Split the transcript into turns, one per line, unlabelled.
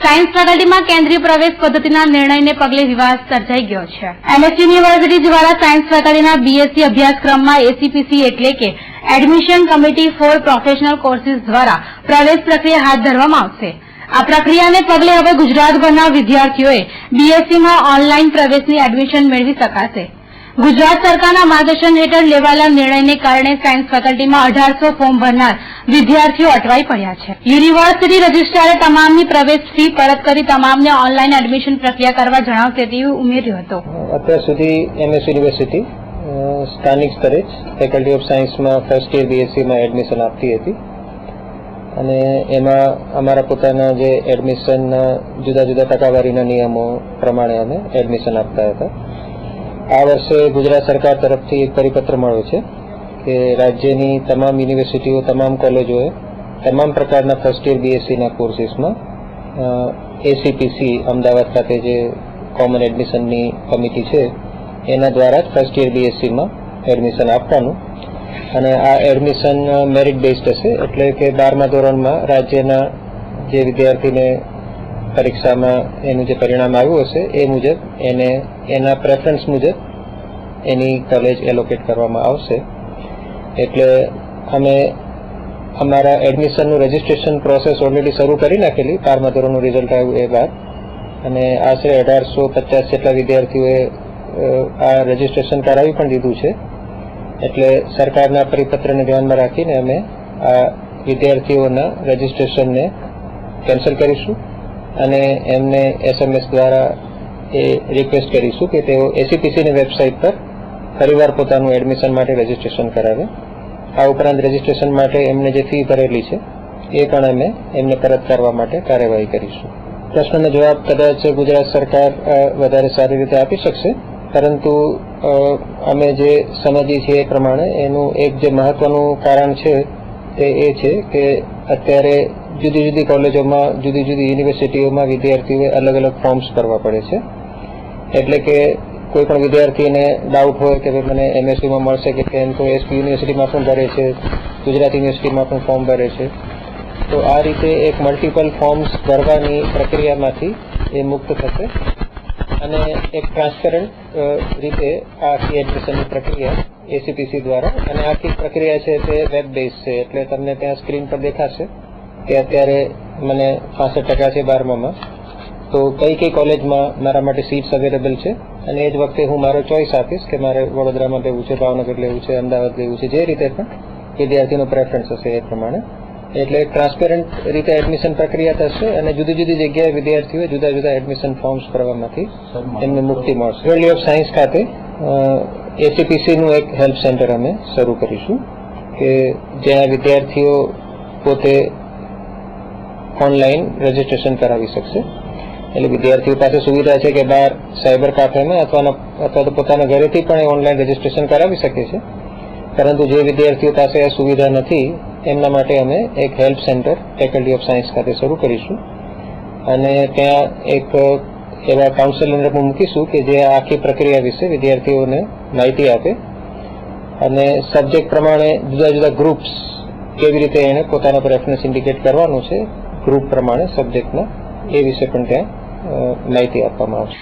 Science ફેકલ્ટીમાં કેન્દ્રીય પ્રવેશ પદ્ધતિના નિર્ણયને પગલે વિવાદ સર્જાઈ ગયો છે. એમએસ યુનિવર્સિટી દ્વારા સાયન્સ ફેકલ્ટીના બીએસસી અભ્યાસક્રમમાં એસીપીસી એટલે કે admission committee four professional courses દ્વારા પ્રવેશ પ્રક્રિયા હાથ ધરવામાં આવશે. આ પ્રક્રિયાને પગલે હવે ગુજરાતભરના વિદ્યાર્થીઓએ બીએસસીમાં ઓનલાઈન પ્રવેશની એડમિશન મેળવી શકાશે. ગુજરાત સરકારના માર્ગદર્શન હેઠળ લેવાયેલા નિર્ણયને કારણે સાયન્સ ફેકલ્ટીમાં 1800 ફોર્મ ભરનાર વિદ્યાર્થીઓ અટવાઈ પડ્યા છે. યુનિવર્સિટી રજિસ્ટ્રારે તમામની પ્રવેશ ફી પરત કરી તમામને ઓનલાઈન એડમિશન પ્રક્રિયા કરવા જણાવશે તેવું ઉમેર્યું હતું.
અત્યાર સુધી એમએસ યુનિવર્સિટી સ્થાનિક સ્તરે જ ફેકલ્ટી ઓફ સાયન્સમાં ફર્સ્ટ યર બીએસસીમાં એડમિશન આપતી હતી અને એમાં અમારા પોતાના જે એડમિશનના જુદા જુદા ટકાવારીના નિયમો પ્રમાણે અમે એડમિશન આપતા હતા. આ વર્ષે ગુજરાત સરકાર તરફથી એક પરિપત્ર મળ્યો છે કે રાજ્યની તમામ યુનિવર્સિટીઓ તમામ કોલેજોએ તમામ પ્રકારના ફર્સ્ટ યર બીએસસીના કોર્સીસમાં એસીપીસી અમદાવાદ ખાતે જે કોમન એડમિશનની કમિટી છે એના દ્વારા જ ફર્સ્ટ યર બીએસસીમાં એડમિશન આપવાનું અને આ એડમિશન મેરિટ બેઝડ હશે એટલે કે 12મા ધોરણમાં રાજ્યના જે વિદ્યાર્થીને પરીક્ષામાં એનું જે પરિણામ આવ્યું હશે એ મુજબ એને એના પ્રેફરન્સ મુજબ એની કોલેજ એલોકેટ કરવામાં આવશે. એટલે અમે અમારા એડમિશનનું રજીસ્ટ્રેશન પ્રોસેસ ઓલરેડી શરૂ કરી નાખેલી 12મા ધોરણનું રિઝલ્ટ આવ્યું એ બાદ અને આશરે 1850 જેટલા વિદ્યાર્થીઓએ આ રજીસ્ટ્રેશન કરાવી પણ દીધું છે. એટલે સરકારના પરિપત્રને ધ્યાનમાં રાખીને અમે આ વિદ્યાર્થીઓના રજીસ્ટ્રેશનને કેન્સલ કરીશું અને એમને એસએમએસ દ્વારા એ રિક્વેસ્ટ કરીશું કે તેઓ એસીપીસીની વેબસાઇટ પર ફરીવાર પોતાનું એડમિશન માટે રજીસ્ટ્રેશન કરાવે. આ ઉપરાંત રજીસ્ટ્રેશન માટે એમને જે ફી ભરેલી છે એ પણ અમે એમને પરત કરવા માટે કાર્યવાહી કરીશું. પ્રશ્નનો જવાબ કદાચ ગુજરાત સરકાર વધારે સારી રીતે આપી શકશે, પરંતુ અમે જે સમજીએ છીએ એ પ્રમાણે એનું એક જે મહત્વનું કારણ છે તે એ છે કે અત્યારે જુદી જુદી કોલેજોમાં જુદી જુદી યુનિવર્સિટીઓમાં વિદ્યાર્થીઓએ અલગ અલગ ફોર્મ્સ ભરવા પડે છે. એટલે કે કોઈ પણ વિદ્યાર્થીને ડાઉટ હોય કે મને એમએસયુમાં મળશે કે કેમ, તો એસપી યુનિવર્સિટીમાં પણ ભરે છે, ગુજરાત યુનિવર્સિટીમાં પણ ફોર્મ ભરે છે. તો આ રીતે એક મલ્ટિપલ ફોર્મ્સ ભરવાની પ્રક્રિયામાંથી એ મુક્ત થશે અને એક ટ્રાન્સપેરન્ટ રીતે આ આખી એડમિશનની પ્રક્રિયા એસીપીસી દ્વારા અને આખી પ્રક્રિયા છે તે વેબ બેઝ છે. એટલે તમને ત્યાં સ્ક્રીન પર દેખાશે કે અત્યારે મને 65% છે 12મામાં, તો કઈ કોલેજમાં મારા માટે સીટ્સ અવેલેબલ છે અને એ જ વખતે હું મારો ચોઇસ આપીશ કે મારે વડોદરામાં લેવું છે, ભાવનગર લેવું છે, અમદાવાદ લેવું છે, જે રીતે પણ વિદ્યાર્થીનો પ્રેફરન્સ હશે એ પ્રમાણે. એટલે ટ્રાન્સપેરન્ટ રીતે એડમિશન પ્રક્રિયા થશે અને જુદી જુદી જગ્યાએ વિદ્યાર્થીઓ જુદા જુદા એડમિશન ફોર્મ્સ ભરવામાંથી એમને મુક્તિ મળશે. ફેકલ્ટી ઓફ સાયન્સ ખાતે એસીપીસીનું એક હેલ્પ સેન્ટર અમે શરૂ કરીશું કે જ્યાં વિદ્યાર્થીઓ પોતે ઓનલાઈન રજીસ્ટ્રેશન કરાવી શકશે. એટલે વિદ્યાર્થીઓ પાસે સુવિધા છે કે બહાર સાયબર કાફેમાં અથવા તો પોતાના ઘરેથી પણ ઓનલાઈન રજીસ્ટ્રેશન કરાવી શકે છે, પરંતુ જે વિદ્યાર્થીઓ પાસે આ સુવિધા નથી એમના માટે અમે એક help centre faculty of science ખાતે શરૂ કરીશું અને ત્યાં એક એવા કાઉન્સેલરને મૂકીશું કે જે આખી પ્રક્રિયા વિશે વિદ્યાર્થીઓને માહિતી આપે અને સબ્જેક્ટ પ્રમાણે જુદા જુદા ગ્રુપ્સ કેવી રીતે એને પોતાનો પ્રેફરન્સ ઇન્ડિકેટ કરવાનું છે ગ્રુપ પ્રમાણે સબ્જેક્ટના, એ વિશે પણ ત્યાં માહિતી આપવામાં આવશે.